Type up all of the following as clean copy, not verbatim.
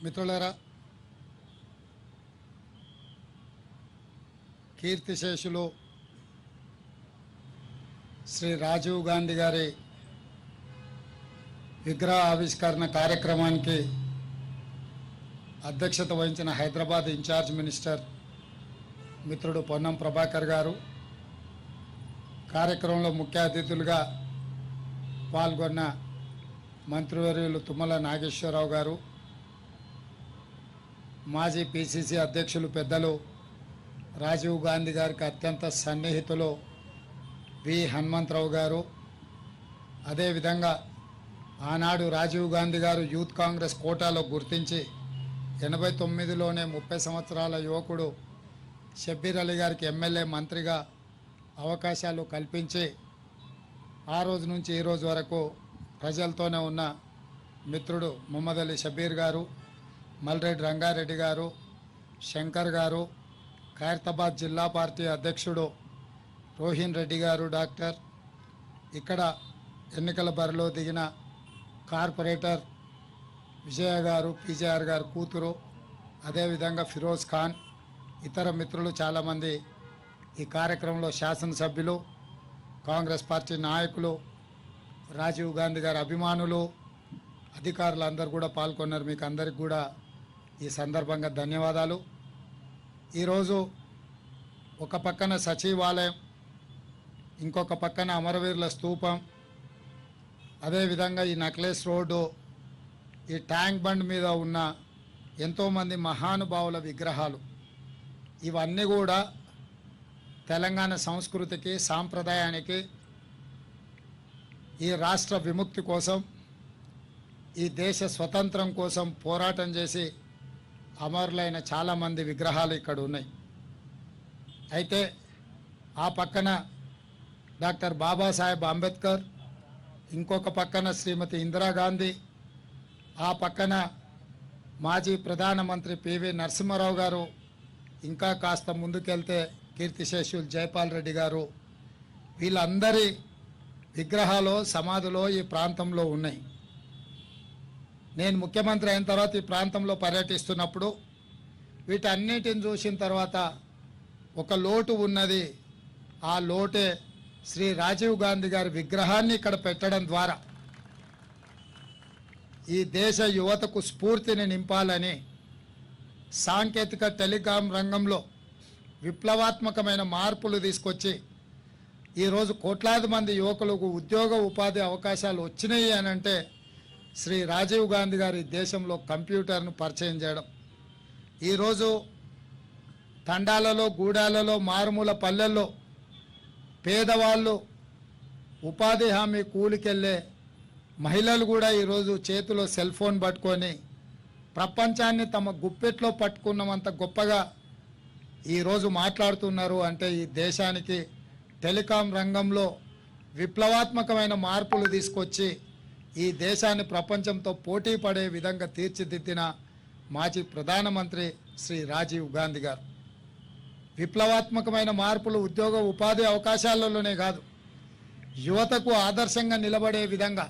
మిత్రులారా, కీర్తిశేషులు శ్రీ రాజీవ్ గాంధీ గారి విగ్రహ ఆవిష్కరణ కార్యక్రమానికి అధ్యక్షత వహించిన హైదరాబాద్ ఇన్ఛార్జ్ మినిస్టర్ మిత్రుడు పొన్నం ప్రభాకర్ గారు, కార్యక్రమంలో ముఖ్య అతిథులుగా పాల్గొన్న మంత్రివర్యులు తుమ్మల నాగేశ్వరరావు గారు, మాజీ పిసిసి అధ్యక్షులు పెద్దలు రాజీవ్ గాంధీ గారికి అత్యంత సన్నిహితులు వి హనుమంతరావు గారు, అదేవిధంగా ఆనాడు రాజీవ్ గాంధీ గారు యూత్ కాంగ్రెస్ కోటాలో గుర్తించి 89లోనే 30 సంవత్సరాల యువకుడు షబ్బీర్ అలీ గారికి ఎమ్మెల్యే మంత్రిగా అవకాశాలు కల్పించి ఆ రోజు నుంచి ఈ రోజు వరకు ప్రజలతోనే ఉన్న మిత్రుడు ముహమ్మద్ అలీ షబ్బీర్ గారు, మల్రెడ్డి రంగారెడ్డి గారు, శంకర్ గారు, ఖైరతాబాద్ జిల్లా పార్టీ అధ్యక్షుడు రోహిన్ రెడ్డి గారు, డాక్టర్, ఇక్కడ ఎన్నికల బరిలో దిగిన కార్పొరేటర్ విజయ గారు, పీజేఆర్ గారు కూతురు, అదేవిధంగా ఫిరోజ్ ఖాన్, ఇతర మిత్రులు చాలామంది ఈ కార్యక్రమంలో శాసనసభ్యులు, కాంగ్రెస్ పార్టీ నాయకులు, రాజీవ్ గాంధీ గారి అభిమానులు, అధికారులు అందరూ కూడా పాల్గొన్నారు. మీకు అందరికి కూడా ఈ సందర్భంగా ధన్యవాదాలు. ఈరోజు ఒక పక్కన సచివాలయం, ఇంకొక పక్కన అమరవీరుల స్తూపం, అదేవిధంగా ఈ నక్లెస్ రోడ్డు, ఈ ట్యాంక్ బండ్ మీద ఉన్న ఎంతోమంది మహానుభావుల విగ్రహాలు, ఇవన్నీ కూడా తెలంగాణ సంస్కృతికి, సాంప్రదాయానికి, ఈ రాష్ట్ర విముక్తి కోసం, ఈ దేశ స్వతంత్రం కోసం పోరాటం చేసి అమరులైన చాలామంది విగ్రహాలు ఇక్కడ ఉన్నాయి. అయితే ఆ పక్కన డాక్టర్ బాబాసాహెబ్ అంబేద్కర్, ఇంకొక పక్కన శ్రీమతి ఇందిరాగాంధీ, ఆ పక్కన మాజీ ప్రధానమంత్రి పివి నరసింహారావు గారు, ఇంకా కాస్త ముందుకెళ్తే కీర్తిశేషులు జైపాల్ రెడ్డి గారు, వీళ్ళందరి విగ్రహాలు, సమాధులు ఈ ప్రాంతంలో ఉన్నాయి. నేను ముఖ్యమంత్రి అయిన తర్వాత ఈ ప్రాంతంలో పర్యటిస్తున్నప్పుడు వీటన్నిటిని చూసిన తర్వాత ఒక లోటు ఉన్నది. ఆ లోటే శ్రీ రాజీవ్ గాంధీ గారి విగ్రహాన్ని ఇక్కడ పెట్టడం ద్వారా ఈ దేశ యువతకు స్ఫూర్తిని నింపాలని, సాంకేతిక టెలికాం రంగంలో విప్లవాత్మకమైన మార్పులు తీసుకొచ్చి ఈరోజు కోట్లాది మంది యువకులకు ఉద్యోగ ఉపాధి అవకాశాలు వచ్చినాయి అని అంటే శ్రీ రాజీవ్ గాంధీ గారి దేశంలో కంప్యూటర్ను పరిచయం చేయడం. ఈరోజు తండాలలో, గూడాలలో, మారుమూల పల్లెల్లో పేదవాళ్ళు, ఉపాధి హామీ కూలికెళ్ళే మహిళలు కూడా ఈరోజు చేతిలో సెల్ ఫోన్ పట్టుకొని ప్రపంచాన్ని తమ గుప్పెట్లో పట్టుకున్నంత గొప్పగా ఈరోజు మాట్లాడుతున్నారు. అంటే ఈ దేశానికి టెలికాం రంగంలో విప్లవాత్మకమైన మార్పులు తీసుకొచ్చి ఈ దేశాన్ని ప్రపంచంతో పోటీ పడే విధంగా తీర్చిదిద్దిన మాజీ ప్రధానమంత్రి శ్రీ రాజీవ్ గాంధీ గారు. విప్లవాత్మకమైన మార్పులు ఉద్యోగ ఉపాధి అవకాశాలలోనే కాదు, యువతకు ఆదర్శంగా నిలబడే విధంగా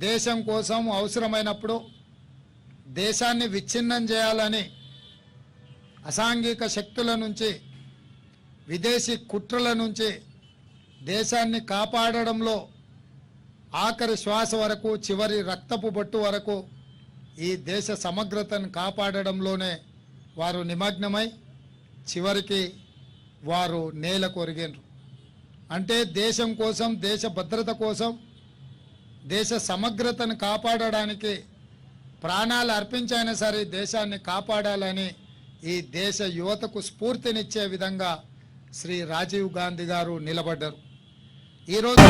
దేశం కోసం అవసరమైనప్పుడు దేశాన్ని విచ్ఛిన్నం చేయాలని అసాంఘిక శక్తుల నుంచి, విదేశీ కుట్రల నుంచి దేశాన్ని కాపాడడంలో ఆఖరి శ్వాస వరకు, చివరి రక్తపు బొట్టు వరకు ఈ దేశ సమగ్రతను కాపాడడంలోనే వారు నిమగ్నమై చివరికి వారు నేల కొరిగినరు. అంటే దేశం కోసం, దేశ భద్రత కోసం, దేశ సమగ్రతను కాపాడడానికి ప్రాణాలు అర్పించైనా సరే దేశాన్ని కాపాడాలని ఈ దేశ యువతకు స్ఫూర్తినిచ్చే విధంగా శ్రీ రాజీవ్ గాంధీ గారు నిలబడ్డారు. ఈరోజు